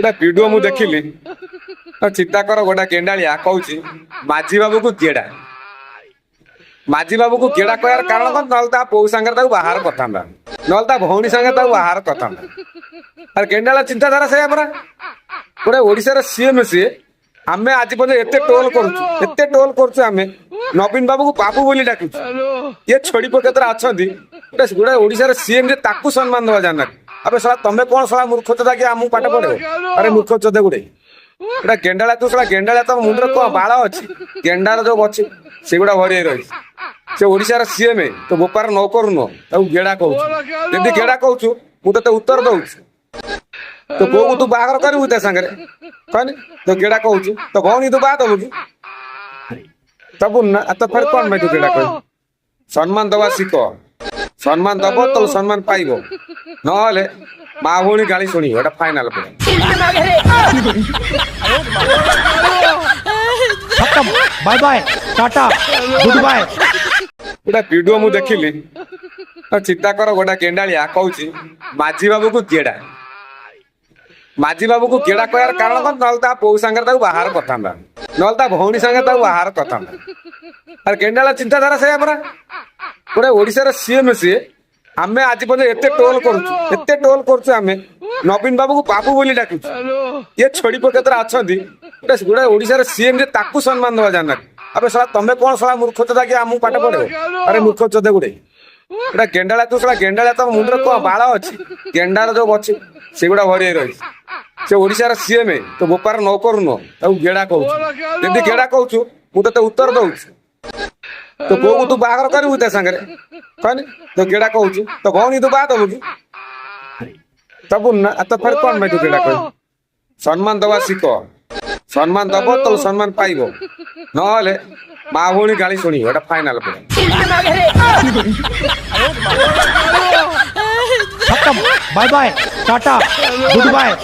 गोटे भिडियो मु देखिली चिंता कर गोटे गेंडाଳିया कहूँ माझी बाबू को गेड़ा माझी बाबू को गेड़ा कहर कारण कौन ना पौ सांगे बाहर कथा ना भौणी सांगे बाहर कथा अरे गेंडाला चिंताधारा से गोटे ओडिशार सीएम सी आम आज पर्यटन एत टोल करें नवीन बाबू को बाबू बोली डाकु ये छोड़ी पकेतरा अच्छा गोटे ओडिशार सीएम जे ताकू सम्मान दवा जाना अबे साला तमें कौन साला मूर्ख चोदा कि आमको पाठ पढ़े अरे मूर्ख चोदे गुड़े गोटे गेंडाला तू साला गेंडाला तो मुंडे कौन बाल अच्छी गेंडार जो अच्छी से गुड़ा भरी रही से ओडिशार सीएम तो बेपार न करूनो गेड़ा कहूँ जब गेड़ा कहूँ मुझे उत्तर दौर तो बो को तू बाहर करू सांगे कहनी तो गेड़ा कहूँ तो भौणी तू बात दबू कि तब ना तो फिर कौन मैं तू गेड़ा कह सम्मान दवा शिख सम्मान दब तो सम्मान पाइब ना माँ भौणी गाली शुणी final bye bye tata goodbye गोटे भिडियो मु देखिली चिंता कर गोटे गेंडाଳିया कहूँ माझी बाबू को गेड़ा माझी बाबू को गेड़ा कहर कारण कौन ना पौ सांगे बाहर कथा ना भौणी सांगे बाहर कथा अरे गेंडाला चिंताधारा से गोटे ओडिशार सीएम सी आम आज पर्यटन एत टोल करें नवीन बाबू को बाबू बोली डाकु ये छोड़ी पकेतरा अच्छा गोटे ओडिशार सीएम जे ताकू सम्मान दवा जाना अबे साला तमें कौन साला मूर्ख चोदा कि आमको पाठ पढ़े अरे मूर्ख चोदे गुड़े गोटे गेंडाला तू साला गेंडाला तो मुंडे कौन बाल अच्छी गेंडार जो अच्छी से गुड़ा भरी रही से ओडिशार सीएम तो बेपार न करूनो गेड़ा कहूँ जब गेड़ा कहूँ मुझे उत्तर दौर तो बो को तू बाहर करू सांगे कहनी तो गेड़ा कहूँ तो भौणी तू बात दबू कि तब ना तो फिर कौन मैं तू गेड़ा कह सम्मान दवा शिख सम्मान दब तो सम्मान पाइब ना माँ भौणी गाली शुणी final bye bye tata good bye